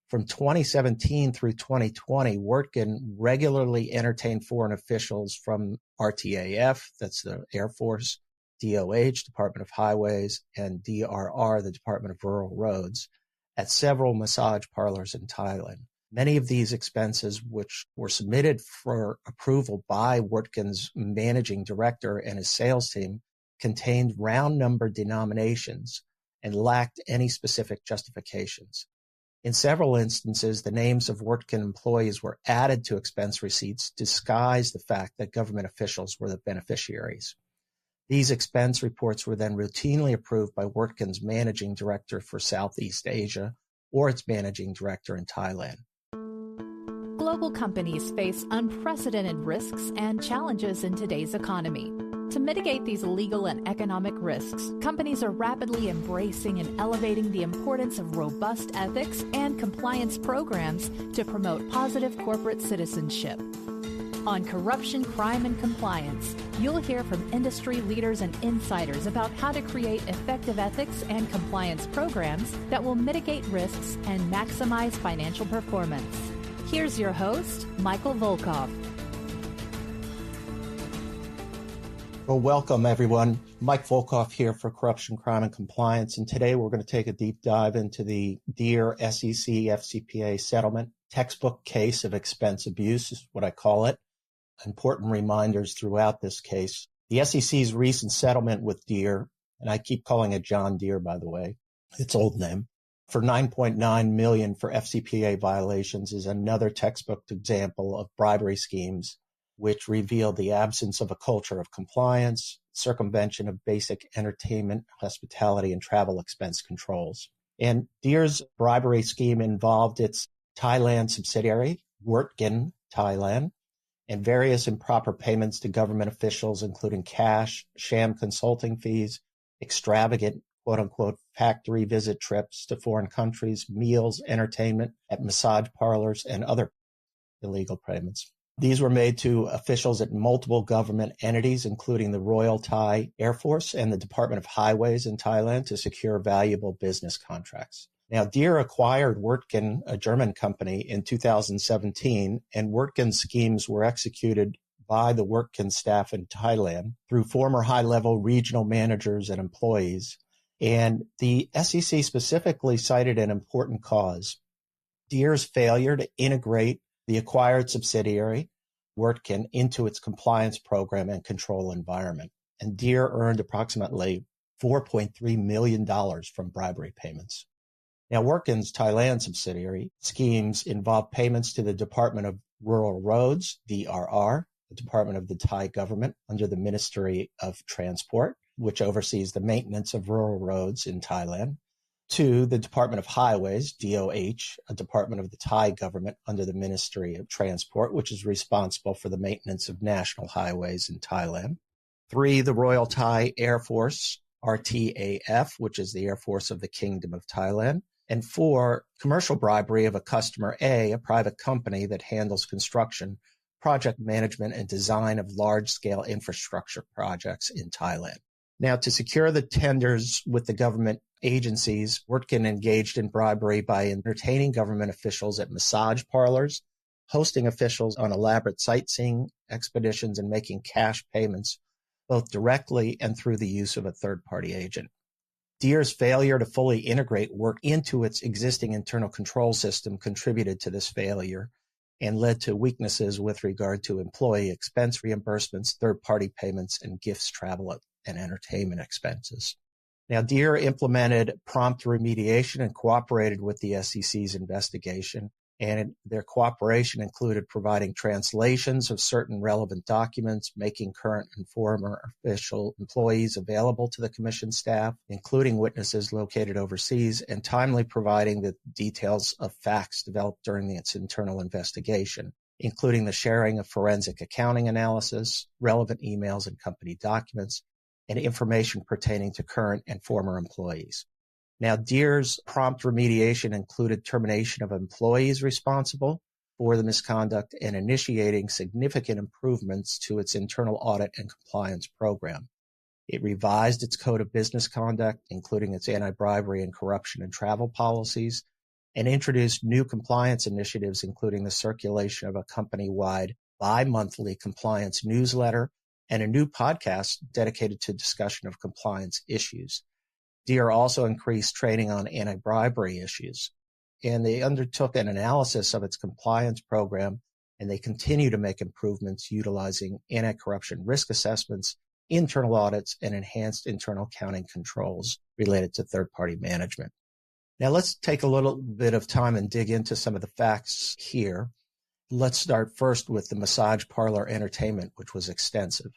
From 2017 through 2020, Wirtgen regularly entertained foreign officials from RTAF, that's the Air Force, DOH, Department of Highways, and DRR, the Department of Rural Roads, at several massage parlors in Thailand. Many of these expenses, which were submitted for approval by Wirtgen's managing director and his sales team, contained round number denominations and lacked any specific justifications. In several instances, the names of Wirtgen employees were added to expense receipts to disguise the fact that government officials were the beneficiaries. These expense reports were then routinely approved by Wirtgen's managing director for Southeast Asia or its managing director in Thailand. Global companies face unprecedented risks and challenges in today's economy. To mitigate these legal and economic risks, companies are rapidly embracing and elevating the importance of robust ethics and compliance programs to promote positive corporate citizenship. On Corruption, Crime, and Compliance, you'll hear from industry leaders and insiders about how to create effective ethics and compliance programs that will mitigate risks and maximize financial performance. Here's your host, Michael Volkov. Well, welcome, everyone. Mike Volkov here for Corruption, Crime, and Compliance. And today we're going to take a deep dive into the Deere SEC FCPA settlement. Textbook case of expense abuse is what I call it. Important reminders throughout this case. The SEC's recent settlement with Deere, and I keep calling it John Deere, by the way, its old name, for $9.9 million for FCPA violations is another textbook example of bribery schemes which revealed the absence of a culture of compliance, circumvention of basic entertainment, hospitality, and travel expense controls. And Deere's bribery scheme involved its Thailand subsidiary, Wirtgen Thailand, and various improper payments to government officials, including cash, sham consulting fees, extravagant, quote-unquote, factory visit trips to foreign countries, meals, entertainment at massage parlors, and other illegal payments. These were made to officials at multiple government entities, including the Royal Thai Air Force and the Department of Highways in Thailand, to secure valuable business contracts. Now, Deere acquired Wirtgen, a German company, in 2017, and Wirtgen's schemes were executed by the Wirtgen staff in Thailand through former high-level regional managers and employees. And the SEC specifically cited an important cause: Deere's failure to integrate the acquired subsidiary, Wirtgen, into its compliance program and control environment. And Deere earned approximately $4.3 million from bribery payments. Now, Wirtgen's Thailand subsidiary schemes involved payments to the Department of Rural Roads, DRR, the Department of the Thai government under the Ministry of Transport, which oversees the maintenance of rural roads in Thailand, to the Department of Highways, DOH, a department of the Thai government under the Ministry of Transport, which is responsible for the maintenance of national highways in Thailand. 3, the Royal Thai Air Force, RTAF, which is the Air Force of the Kingdom of Thailand. And 4, commercial bribery of a customer A, a private company that handles construction, project management, and design of large-scale infrastructure projects in Thailand. Now, to secure the tenders with the government agencies, Wirtgen engaged in bribery by entertaining government officials at massage parlors, hosting officials on elaborate sightseeing expeditions, and making cash payments, both directly and through the use of a third-party agent. Deere's failure to fully integrate work into its existing internal control system contributed to this failure and led to weaknesses with regard to employee expense reimbursements, third-party payments, and gifts, travel, and entertainment expenses. Now, Deere implemented prompt remediation and cooperated with the SEC's investigation, and their cooperation included providing translations of certain relevant documents, making current and former official employees available to the commission staff, including witnesses located overseas, and timely providing the details of facts developed during its internal investigation, including the sharing of forensic accounting analysis, relevant emails and company documents, and information pertaining to current and former employees. Now, Deere's prompt remediation included termination of employees responsible for the misconduct and initiating significant improvements to its internal audit and compliance program. It revised its code of business conduct, including its anti-bribery and corruption and travel policies, and introduced new compliance initiatives, including the circulation of a company-wide bi-monthly compliance newsletter and a new podcast dedicated to discussion of compliance issues. Deere also increased training on anti-bribery issues, and they undertook an analysis of its compliance program, and they continue to make improvements utilizing anti-corruption risk assessments, internal audits, and enhanced internal accounting controls related to third-party management. Now let's take a little bit of time and dig into some of the facts here. Let's start first with the massage parlor entertainment, which was extensive.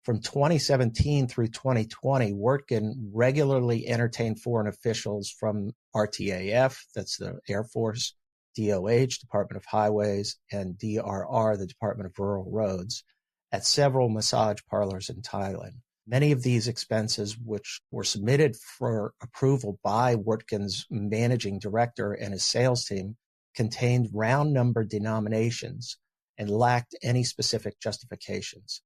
From 2017 through 2020, Wirtgen regularly entertained foreign officials from RTAF, that's the Air Force, DOH, Department of Highways, and DRR, the Department of Rural Roads, at several massage parlors in Thailand. Many of these expenses, which were submitted for approval by Wirtgen's managing director and his sales team, contained round number denominations and lacked any specific justifications.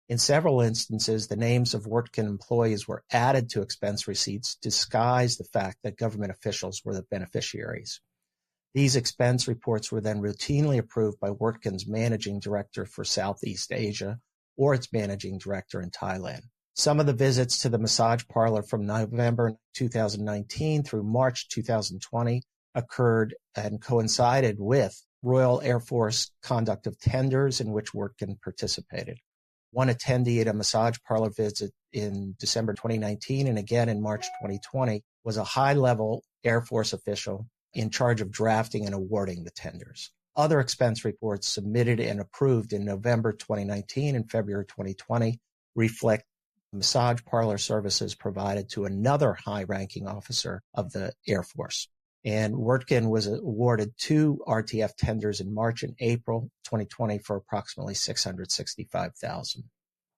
In several instances, the names of Wirtgen employees were added to expense receipts to disguise the fact that government officials were the beneficiaries. These expense reports were then routinely approved by Wirtgen's managing director for Southeast Asia or its managing director in Thailand. Some of the visits to the massage parlor from November 2019 through March 2020 occurred and coincided with Royal Air Force conduct of tenders in which Wirtgen participated. One attendee at a massage parlor visit in December 2019 and again in March 2020 was a high-level Air Force official in charge of drafting and awarding the tenders. Other expense reports submitted and approved in November 2019 and February 2020 reflect massage parlor services provided to another high-ranking officer of the Air Force. And Wirtgen was awarded 2 RTF tenders in March and April 2020 for approximately $665,000.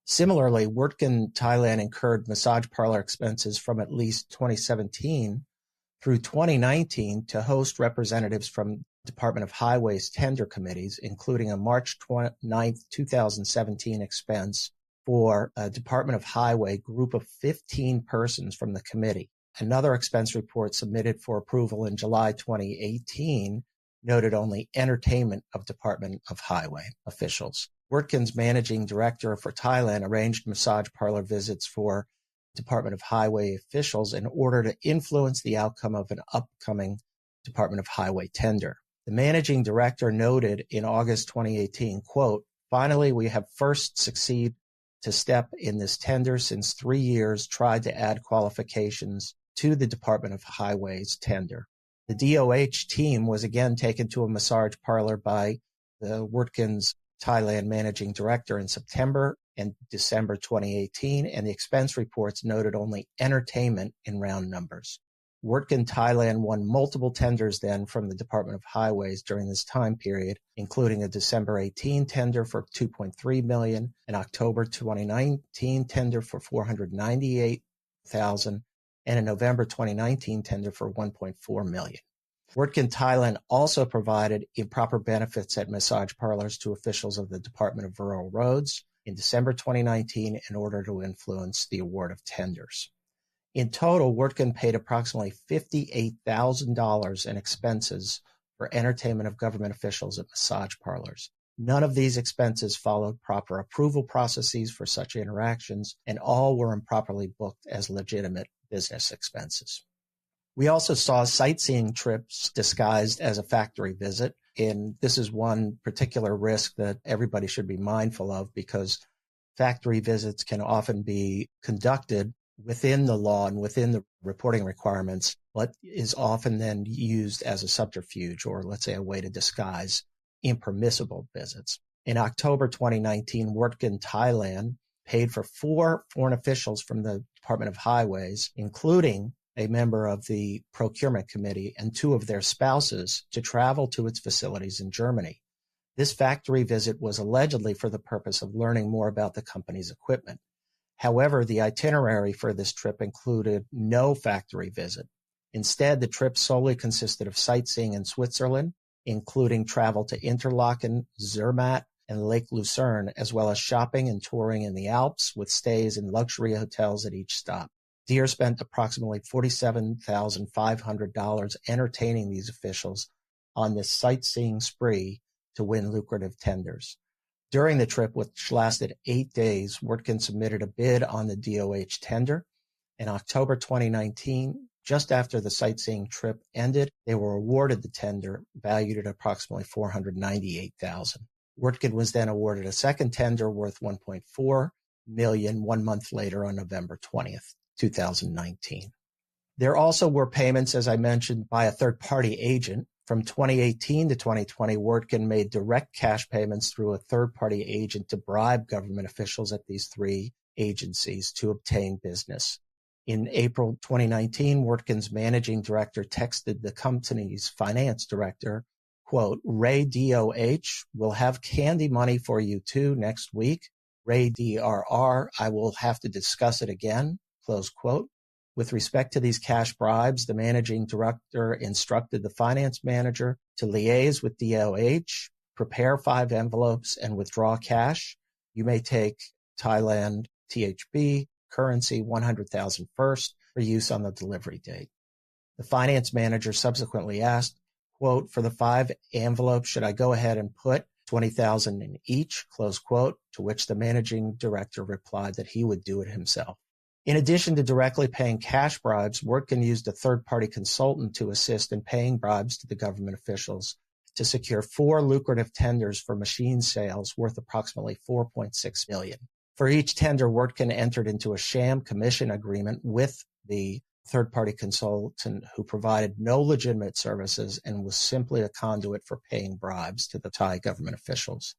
Similarly, Wirtgen Thailand incurred massage parlor expenses from at least 2017 through 2019 to host representatives from Department of Highways tender committees, including a March 9, 2017 expense for a Department of Highway group of 15 persons from the committee. Another expense report submitted for approval in July 2018 noted only entertainment of Department of Highway officials. Wirtgen's managing director for Thailand arranged massage parlor visits for Department of Highway officials in order to influence the outcome of an upcoming Department of Highway tender. The managing director noted in August 2018, quote, "Finally, we have first succeeded to step in this tender since 3 years tried to add qualifications to the Department of Highways tender." The DOH team was again taken to a massage parlor by the Wirtgen's Thailand managing director in September and December 2018, and the expense reports noted only entertainment in round numbers. Wirtgen Thailand won multiple tenders then from the Department of Highways during this time period, including a December 18 tender for $2.3 million, an October 2019 tender for $498,000, and a November 2019 tender for $1.4 million. Wirtgen Thailand also provided improper benefits at massage parlors to officials of the Department of Rural Roads in December 2019 in order to influence the award of tenders. In total, Wirtgen paid approximately $58,000 in expenses for entertainment of government officials at massage parlors. None of these expenses followed proper approval processes for such interactions, and all were improperly booked as legitimate business expenses. We also saw sightseeing trips disguised as a factory visit, and this is one particular risk that everybody should be mindful of because factory visits can often be conducted within the law and within the reporting requirements, but is often then used as a subterfuge or, let's say, a way to disguise impermissible visits. In October 2019, Wirtgen Thailand paid for 4 foreign officials from the Department of Highways, including a member of the procurement committee and 2 of their spouses, to travel to its facilities in Germany. This factory visit was allegedly for the purpose of learning more about the company's equipment. However, the itinerary for this trip included no factory visit. Instead, the trip solely consisted of sightseeing in Switzerland, including travel to Interlaken, Zermatt, and Lake Lucerne, as well as shopping and touring in the Alps with stays in luxury hotels at each stop. Deere spent approximately $47,500 entertaining these officials on this sightseeing spree to win lucrative tenders. During the trip, which lasted 8 days, Wirtgen submitted a bid on the DOH tender. In October 2019, just after the sightseeing trip ended, they were awarded the tender, valued at approximately $498,000. Wirtgen was then awarded a second tender worth $1.4 million 1 month later on November 20th, 2019. There also were payments, as I mentioned, by a third-party agent. From 2018 to 2020, Wirtgen made direct cash payments through a third-party agent to bribe government officials at these three agencies to obtain business. In April 2019, Wirtgen's managing director texted the company's finance director, quote, "Ray DOH will have candy money for you too next week. Ray DRR, I will have to discuss it again," close quote. With respect to these cash bribes, the managing director instructed the finance manager to liaise with DOH, prepare 5 envelopes, and withdraw cash. You may take Thailand THB, currency 100,000 first, for use on the delivery date. The finance manager subsequently asked, quote, "For the 5 envelopes, should I go ahead and put 20,000 in each," close quote, to which the managing director replied that he would do it himself. In addition to directly paying cash bribes, Wirtgen used a third-party consultant to assist in paying bribes to the government officials to secure 4 lucrative tenders for machine sales worth approximately $4.6 million. For each tender, Wirtgen entered into a sham commission agreement with the third-party consultant who provided no legitimate services and was simply a conduit for paying bribes to the Thai government officials.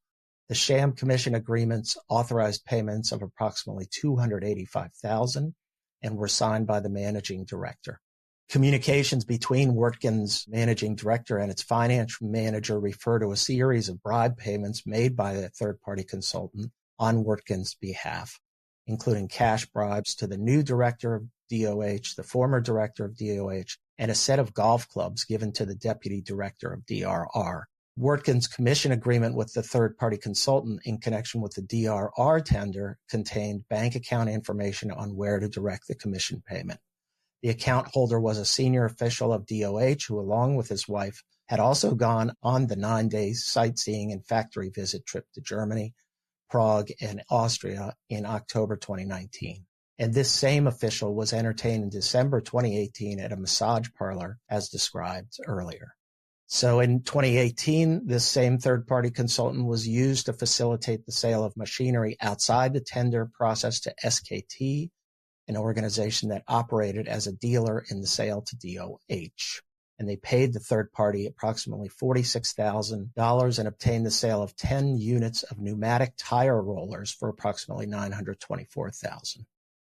The sham commission agreements authorized payments of approximately $285,000 and were signed by the managing director. Communications between Wirtgen's managing director and its finance manager refer to a series of bribe payments made by the third-party consultant on Wirtgen's behalf, including cash bribes to the new director of DOH, the former director of DOH, and a set of golf clubs given to the deputy director of DRR. Wirtgen's commission agreement with the third-party consultant in connection with the DRR tender contained bank account information on where to direct the commission payment. The account holder was a senior official of DOH who, along with his wife, had also gone on the 9-day sightseeing and factory visit trip to Germany, Prague, and Austria in October 2019. And this same official was entertained in December 2018 at a massage parlor, as described earlier. So in 2018, this same third-party consultant was used to facilitate the sale of machinery outside the tender process to SKT, an organization that operated as a dealer in the sale to DOH. And they paid the third party approximately $46,000 and obtained the sale of 10 units of pneumatic tire rollers for approximately $924,000.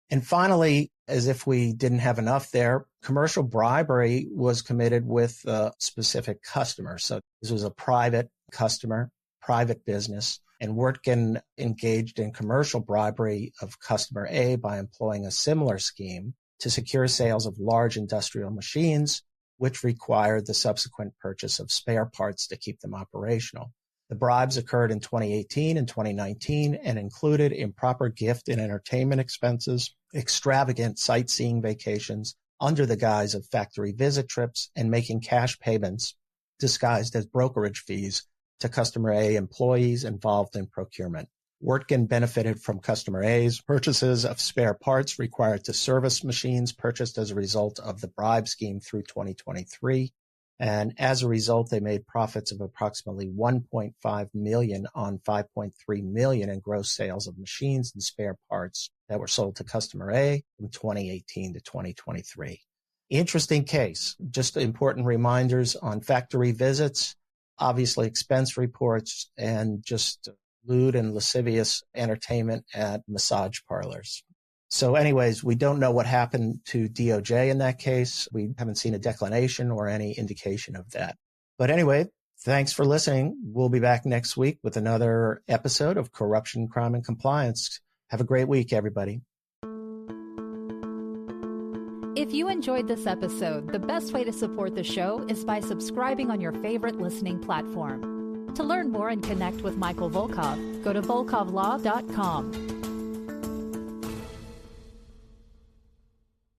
And finally, as if we didn't have enough there, commercial bribery was committed with a specific customer. So this was a private customer, private business, and Wirtgen engaged in commercial bribery of customer A by employing a similar scheme to secure sales of large industrial machines, which required the subsequent purchase of spare parts to keep them operational. The bribes occurred in 2018 and 2019 and included improper gift and entertainment expenses, extravagant sightseeing vacations under the guise of factory visit trips, and making cash payments disguised as brokerage fees to customer A employees involved in procurement. Wirtgen benefited from customer A's purchases of spare parts required to service machines purchased as a result of the bribe scheme through 2023. And as a result, they made profits of approximately $1.5 million on $5.3 million in gross sales of machines and spare parts that were sold to customer A from 2018 to 2023. Interesting case. Just important reminders on factory visits, obviously expense reports, and just lewd and lascivious entertainment at massage parlors. So anyways, we don't know what happened to DOJ in that case. We haven't seen a declination or any indication of that. But anyway, thanks for listening. We'll be back next week with another episode of Corruption, Crime, and Compliance. Have a great week, everybody. If you enjoyed this episode, the best way to support the show is by subscribing on your favorite listening platform. To learn more and connect with Michael Volkov, go to volkovlaw.com.